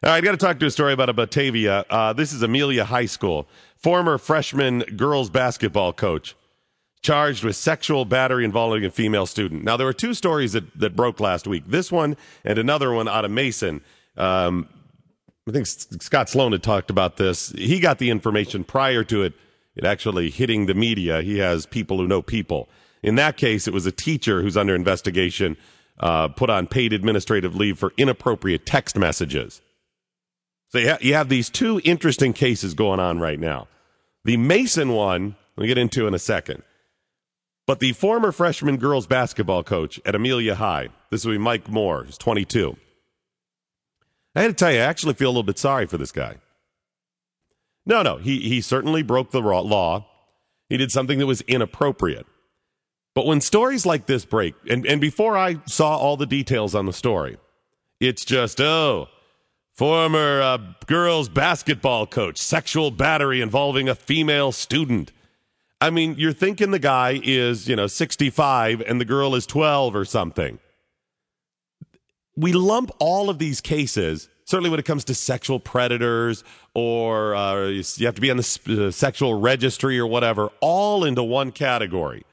All right, I got to talk to a story about a Batavia. This is Amelia High School. Former freshman girls basketball coach charged with sexual battery involving a female student. Now, there were two stories that broke last week. This one and another one out of Mason. I think Scott Sloan had talked about this. He got the information prior to it actually hitting the media. He has people who know people. In that case, it was a teacher who's under investigation, put on paid administrative leave for inappropriate text messages. So you have these two interesting cases going on right now. The Mason one, we'll get into in a second. But the former freshman girls basketball coach at Amelia High, this will be Mike Moore, who's 22. I had to tell you, I actually feel a little bit sorry for this guy. No, he certainly broke the law. He did something that was inappropriate. But when stories like this break, and before I saw all the details on the story, it's just, former girls basketball coach, sexual battery involving a female student. I mean, you're thinking the guy is, 65 and the girl is 12 or something. We lump all of these cases, certainly when it comes to sexual predators or you have to be on the sexual registry or whatever, all into one category.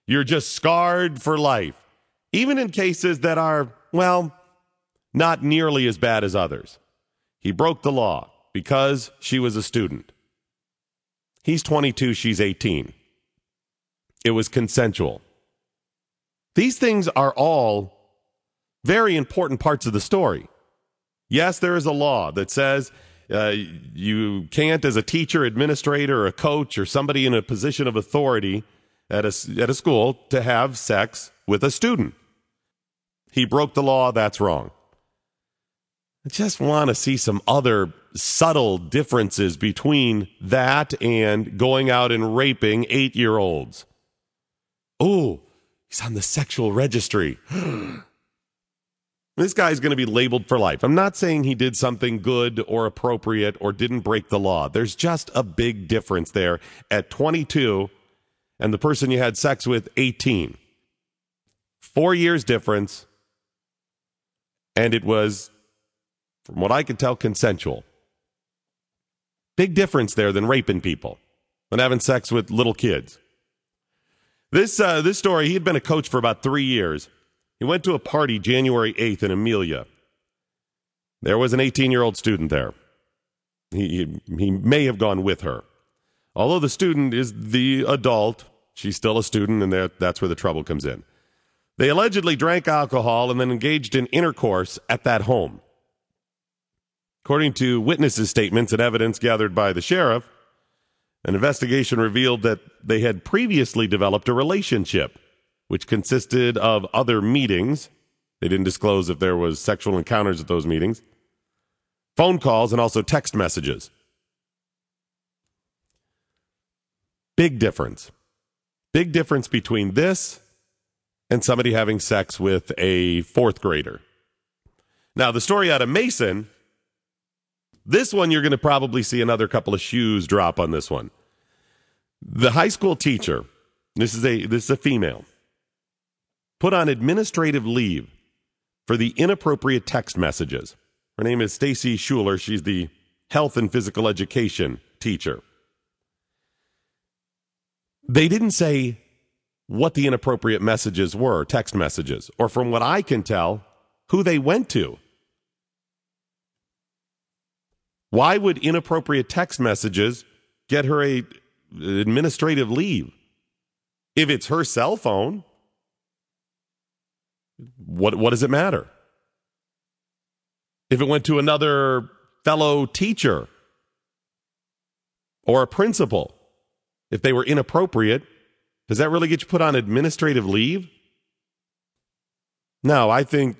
You're just scarred for life, even in cases that are, not nearly as bad as others. He broke the law because she was a student. He's 22, she's 18. It was consensual. These things are all very important parts of the story. Yes, there is a law that says you can't, as a teacher, administrator, or a coach, or somebody in a position of authority at a school, to have sex with a student. He broke the law. That's wrong. I just want to see some other subtle differences between that and going out and raping 8-year-olds. Oh, he's on the sexual registry. This guy's going to be labeled for life. I'm not saying he did something good or appropriate or didn't break the law. There's just a big difference there at 22 and the person you had sex with, 18. 4 years difference, and it was, from what I could tell, consensual. Big difference there than raping people and having sex with little kids. This story, he had been a coach for about 3 years. He went to a party January 8th in Amelia. There was an 18-year-old student there. He may have gone with her. Although the student is the adult, she's still a student, and that's where the trouble comes in. They allegedly drank alcohol and then engaged in intercourse at that home. According to witnesses' statements and evidence gathered by the sheriff, an investigation revealed that they had previously developed a relationship, which consisted of other meetings. They didn't disclose if there was sexual encounters at those meetings, phone calls, and also text messages. Big difference. Big difference between this and somebody having sex with a fourth grader. Now, the story out of Mason, this one you're going to probably see another couple of shoes drop on this one. The high school teacher, this is a female, put on administrative leave for the inappropriate text messages. Her name is Stacy Schuler. She's the health and physical education teacher. They didn't say what the inappropriate messages were, text messages, or from what I can tell, who they went to. Why would inappropriate text messages get her a administrative leave? If it's her cell phone, what does it matter? If it went to another fellow teacher or a principal, if they were inappropriate, does that really get you put on administrative leave? No, I think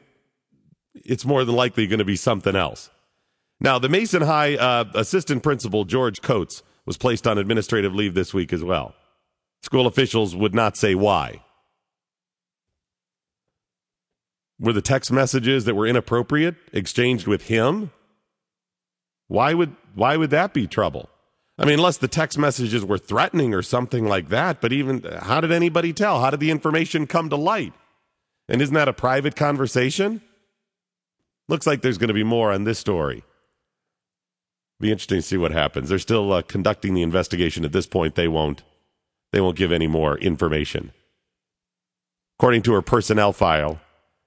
it's more than likely going to be something else. Now, the Mason High assistant principal, George Coates, was placed on administrative leave this week as well. School officials would not say why. Were the text messages that were inappropriate exchanged with him? Why would that be trouble? I mean, unless the text messages were threatening or something like that, but even, how did anybody tell? How did the information come to light? And isn't that a private conversation? Looks like there's going to be more on this story Be interesting to see what happens. They're still conducting the investigation at this point. They won't give any more information. According to her personnel file,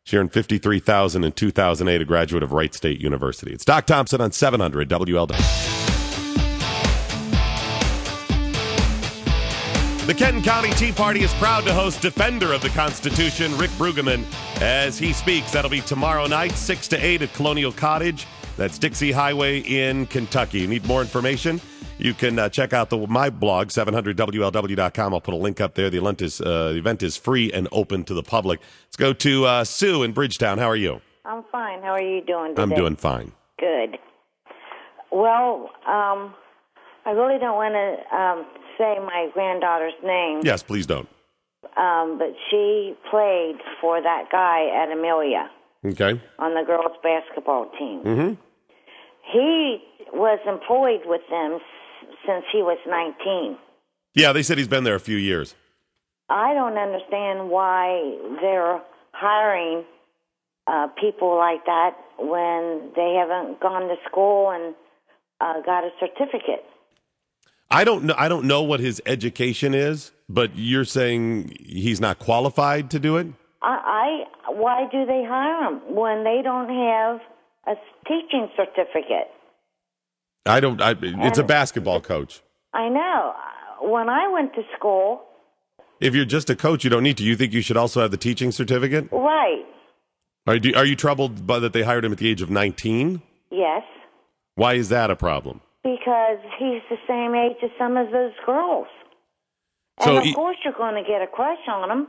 she earned $53,000 in 2008, a graduate of Wright State University. It's Doc Thompson on 700 WLW. The Kenton County Tea Party is proud to host Defender of the Constitution, Rick Brueggemann, as he speaks. That'll be tomorrow night, 6 to 8 at Colonial Cottage. That's Dixie Highway in Kentucky. You need more information? You can check out my blog, 700WLW.com. I'll put a link up there. The event is free and open to the public. Let's go to Sue in Bridgetown. How are you? I'm fine. How are you doing today? I'm doing fine. Good. Well, I really don't want to say my granddaughter's name. Yes, please don't. But she played for that guy at Amelia. Okay. On the girls' basketball team. Mm-hmm. He was employed with them since he was 19. Yeah, they said he's been there a few years. I don't understand why they're hiring people like that when they haven't gone to school and got a certificate. I don't know what his education is, but you're saying he's not qualified to do it? Why do they hire him when they don't have a teaching certificate? It's a basketball coach. I know. When I went to school... If you're just a coach, you don't need to. You think you should also have the teaching certificate? Right. Are you troubled by that they hired him at the age of 19? Yes. Why is that a problem? Because he's the same age as some of those girls. And of course you're going to get a crush on him.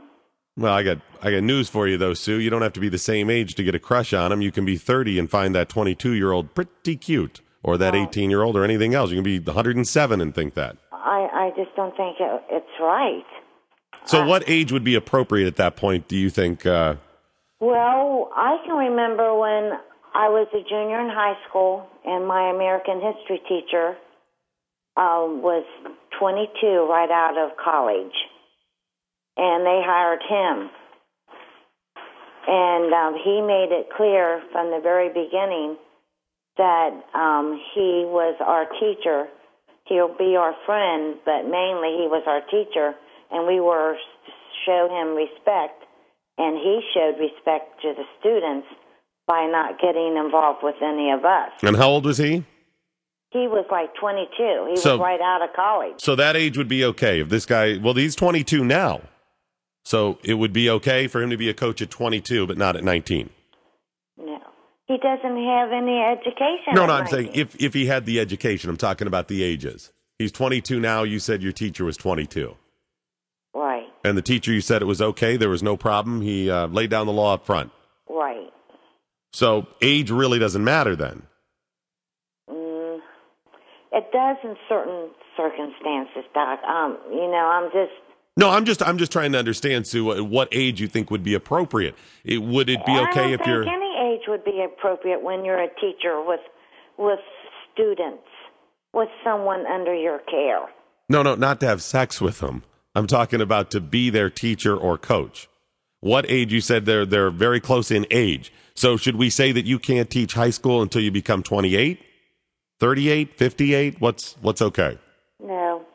Well, I got news for you, though, Sue. You don't have to be the same age to get a crush on him. You can be 30 and find that 22-year-old pretty cute, or that 18-year-old, or anything else. You can be 107 and think that. I just don't think it's right. So what age would be appropriate at that point, do you think? Well, I can remember when I was a junior in high school, and my American history teacher was 22 right out of college. And they hired him. And he made it clear from the very beginning that he was our teacher. He'll be our friend, but mainly he was our teacher. And we showed him respect, and he showed respect to the students by not getting involved with any of us. And how old was he? He was like 22. He was right out of college. So that age would be okay if this guy, well, he's 22 now. So it would be okay for him to be a coach at 22, but not at 19. No. He doesn't have any education. No, I'm saying if he had the education. I'm talking about the ages. He's 22 now. You said your teacher was 22. Right. And the teacher, you said it was okay. There was no problem. He laid down the law up front. Right. So age really doesn't matter then. It does in certain circumstances, Doc. I'm just... No, I'm just trying to understand, Sue, what age you think would be appropriate. Would it be okay if you're... I don't think any age would be appropriate when you're a teacher with students, with someone under your care. No, not to have sex with them. I'm talking about to be their teacher or coach. What age? You said they're very close in age. So should we say that you can't teach high school until you become 28, 38, 58? What's okay? No.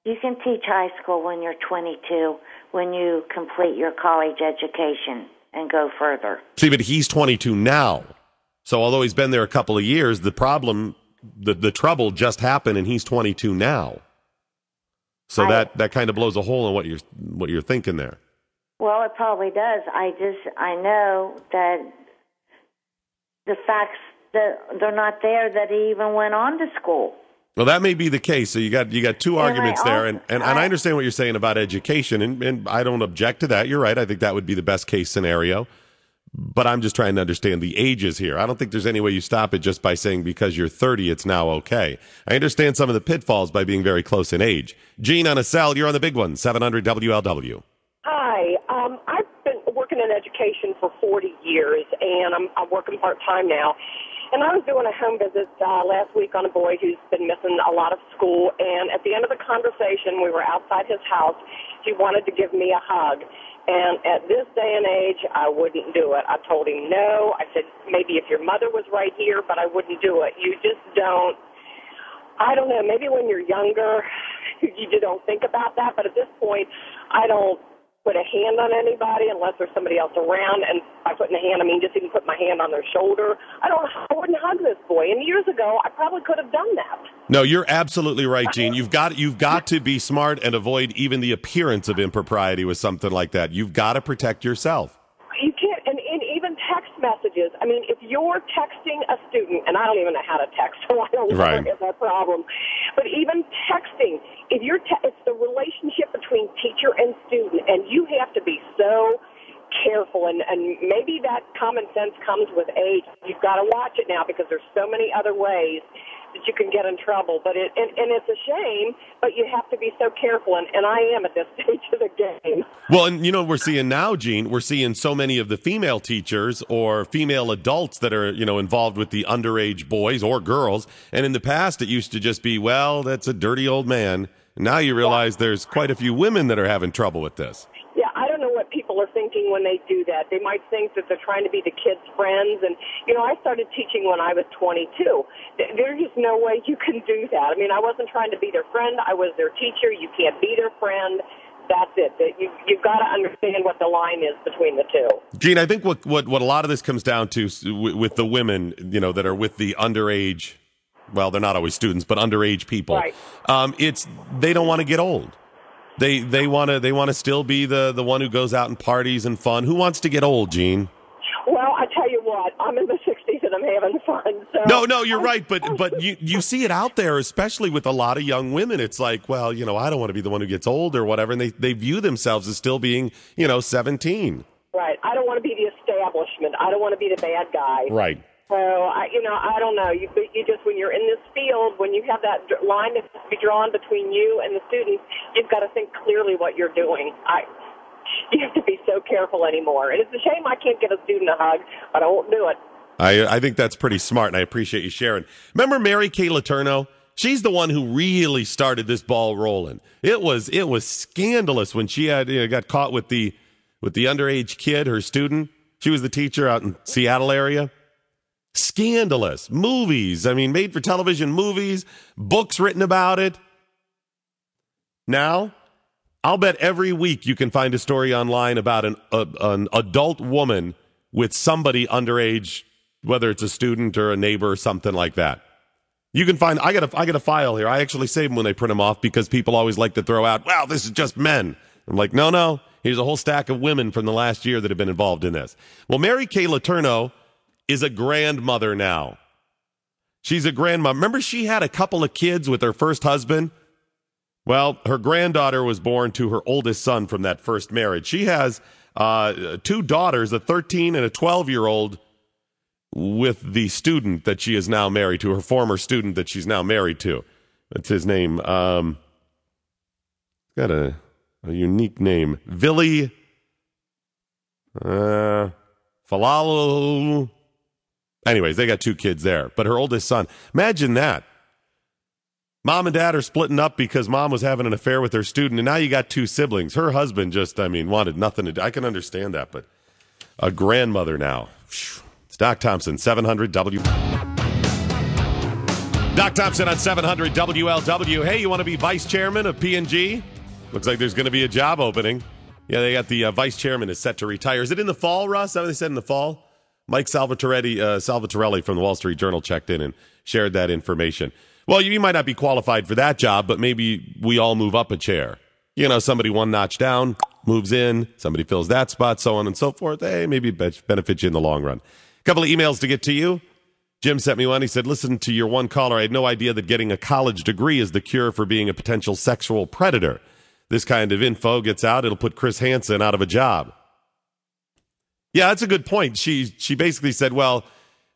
You can teach high school when you're 22, when you complete your college education and go further. See, but he's 22 now. So although he's been there a couple of years, the problem, the trouble just happened, and he's 22 now. So that kind of blows a hole in what you're thinking there. Well, it probably does. I know that the facts that they're not there that he even went on to school. Well, that may be the case. So you got two arguments there, and I understand what you're saying about education, and I don't object to that. You're right. I think that would be the best case scenario. But I'm just trying to understand the ages here. I don't think there's any way you stop it just by saying because you're 30, it's now okay. I understand some of the pitfalls by being very close in age. Gene on a cell, you're on the big one, 700 WLW. Hi. I've been working in education for 40 years, and I'm working part-time now. And I was doing a home visit last week on a boy who's been missing a lot of school, and at the end of the conversation, we were outside his house. He wanted to give me a hug. And at this day and age, I wouldn't do it. I told him no. I said, maybe if your mother was right here, but I wouldn't do it. You just don't I don't know. Maybe when you're younger, you just don't think about that. But at this point, I don't put a hand on anybody unless there's somebody else around. And by putting a hand, I mean just even put my hand on their shoulder. I wouldn't hug this boy. And years ago, I probably could have done that. No, you're absolutely right, Gene. You've got to be smart and avoid even the appearance of impropriety with something like that. You've got to protect yourself. You can't, and even text messages. I mean, if you're texting a student, and I don't even know how to text, so I don't know if that's a problem. But even texting, if it's the relationship between teacher and student, and you have to be so careful, and maybe that common sense comes with age. You've got to watch it now because there's so many other ways that you can get in trouble. But and it's a shame, but you have to be so careful, and I am at this stage of the game. Well, and you know what we're seeing now, Gene? We're seeing so many of the female teachers or female adults that are, involved with the underage boys or girls. And in the past, it used to just be, well, that's a dirty old man. Now you realize there's quite a few women that are having trouble with this. Yeah, I don't know what people are thinking when they do that. They might think that they're trying to be the kids' friends. And, I started teaching when I was 22. There's just no way you can do that. I mean, I wasn't trying to be their friend. I was their teacher. You can't be their friend. That's it. You've got to understand what the line is between the two. Gene, I think what a lot of this comes down to with the women, that are with the underage, well, they're not always students, but underage people. Right. It's they don't want to get old. They want to still be the one who goes out and parties and fun. Who wants to get old, Gene? Well, I tell you what, I'm in the 60s and I'm having fun. So No, you're right, but you see it out there, especially with a lot of young women. It's like, well, I don't want to be the one who gets old or whatever, and they view themselves as still being, 17. Right. I don't want to be the establishment. I don't want to be the bad guy. Right. So, I don't know. You just, when you're in this field, when you have that line that has to be drawn between you and the students, you've got to think clearly what you're doing. You have to be so careful anymore. And it's a shame I can't get a student a hug, but I won't do it. I think that's pretty smart, and I appreciate you sharing. Remember Mary Kay Letourneau? She's the one who really started this ball rolling. It was scandalous when she had got caught with the underage kid, her student. She was the teacher out in Seattle area. Scandalous. Movies. I mean, made for television movies, books written about it. Now, I'll bet every week you can find a story online about an adult woman with somebody underage, whether it's a student or a neighbor or something like that. You can find, I got a file here. I actually save them when they print them off because people always like to throw out, wow, this is just men. I'm like, no. Here's a whole stack of women from the last year that have been involved in this. Well, Mary Kay Letourneau is a grandmother now. She's a grandmother. Remember she had a couple of kids with her first husband? Well, her granddaughter was born to her oldest son from that first marriage. She has two daughters, a 13 and a 12-year-old, with the student that she is now married to, her former student that she's now married to. That's his name. Got a unique name. Vili Falalu. Anyways, they got two kids there. But her oldest son, imagine that. Mom and dad are splitting up because mom was having an affair with her student, and now you got two siblings. Her husband just, wanted nothing to do. I can understand that, but a grandmother now. It's Doc Thompson, 700 W. Doc Thompson on 700 WLW. Hey, you want to be vice chairman of P&G? Looks like there's going to be a job opening. Yeah, they got the vice chairman is set to retire. Is it in the fall, Russ? Is that what they said in the fall? Mike Salvatorelli from the Wall Street Journal checked in and shared that information. Well, you might not be qualified for that job, but maybe we all move up a chair. Somebody one notch down, moves in, somebody fills that spot, so on and so forth. Hey, maybe benefit you in the long run. A couple of emails to get to you. Jim sent me one. He said, listen to your one caller. I had no idea that getting a college degree is the cure for being a potential sexual predator. This kind of info gets out, it'll put Chris Hansen out of a job. Yeah, that's a good point. She basically said, well,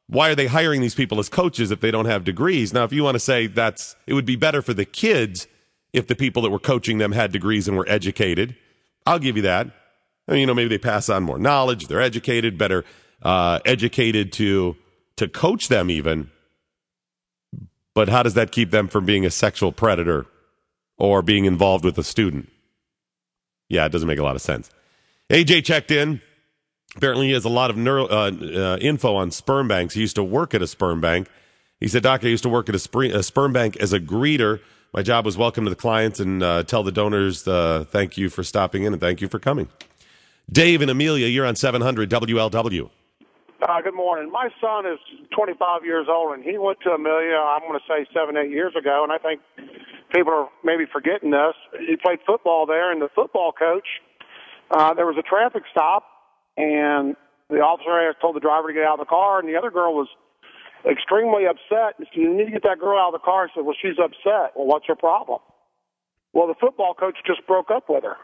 why are they hiring these people as coaches if they don't have degrees? Now, if you want to say it would be better for the kids if the people that were coaching them had degrees and were educated, I'll give you that. I mean, maybe they pass on more knowledge. They're educated, better educated to coach them even. But how does that keep them from being a sexual predator or being involved with a student? Yeah, it doesn't make a lot of sense. AJ checked in. Apparently, he has a lot of info on sperm banks. He used to work at a sperm bank, He said, Doc, I used to work at a sperm bank as a greeter. My job was welcome to the clients and tell the donors thank you for stopping in and thank you for coming. Dave and Amelia, you're on 700 WLW. Good morning. My son is 25 years old, and he went to Amelia, I'm going to say 7-8 years ago, and I think people are maybe forgetting this. He played football there, and the football coach, there was a traffic stop, and the officer told the driver to get out of the car, and the other girl was extremely upset. He said, you need to get that girl out of the car. He said, well, she's upset. Well, what's her problem? Well, the football coach just broke up with her.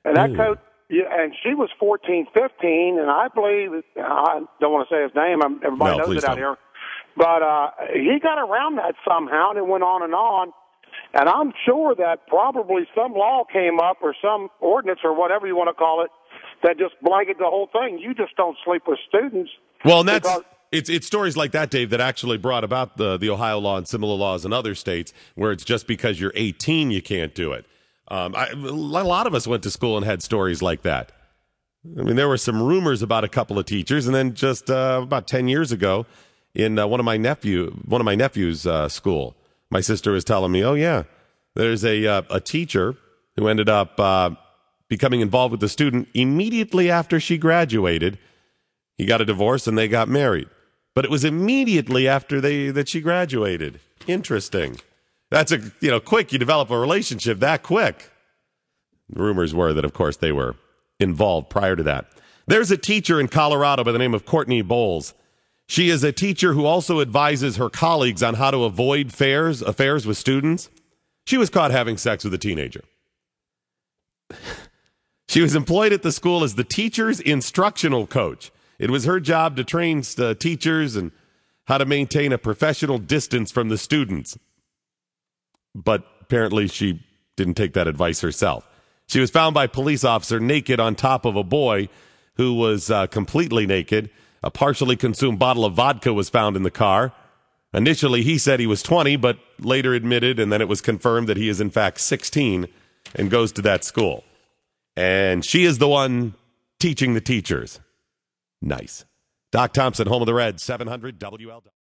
And that coach, yeah, and she was 14, 15, and I believe, I don't want to say his name, everybody knows it out here, but he got around that somehow, and it went on, and I'm sure that probably some law came up or some ordinance or whatever you want to call it that just blanketed the whole thing. You just don't sleep with students. Well, and that's... It's stories like that, Dave, that actually brought about the Ohio law and similar laws in other states where it's just because you're 18 you can't do it. A lot of us went to school and had stories like that. I mean, there were some rumors about a couple of teachers, and then just about 10 years ago in one of my nephew's school, my sister was telling me, oh, yeah, there's a teacher who ended up becoming involved with the student immediately after she graduated. He got a divorce, and they got married. But it was immediately after that she graduated. Interesting. That's quick. You develop a relationship that quick. Rumors were that, of course, they were involved prior to that. There's a teacher in Colorado by the name of Courtney Bowles. She is a teacher who also advises her colleagues on how to avoid affairs with students. She was caught having sex with a teenager. She was employed at the school as the teacher's instructional coach. It was her job to train teachers and how to maintain a professional distance from the students. But apparently she didn't take that advice herself. She was found by a police officer naked on top of a boy who was completely naked. A partially consumed bottle of vodka was found in the car. Initially, he said he was 20, but later admitted, and then it was confirmed that he is in fact 16 and goes to that school. And she is the one teaching the teachers. Nice. Doc Thompson, home of the Reds, 700 WLW.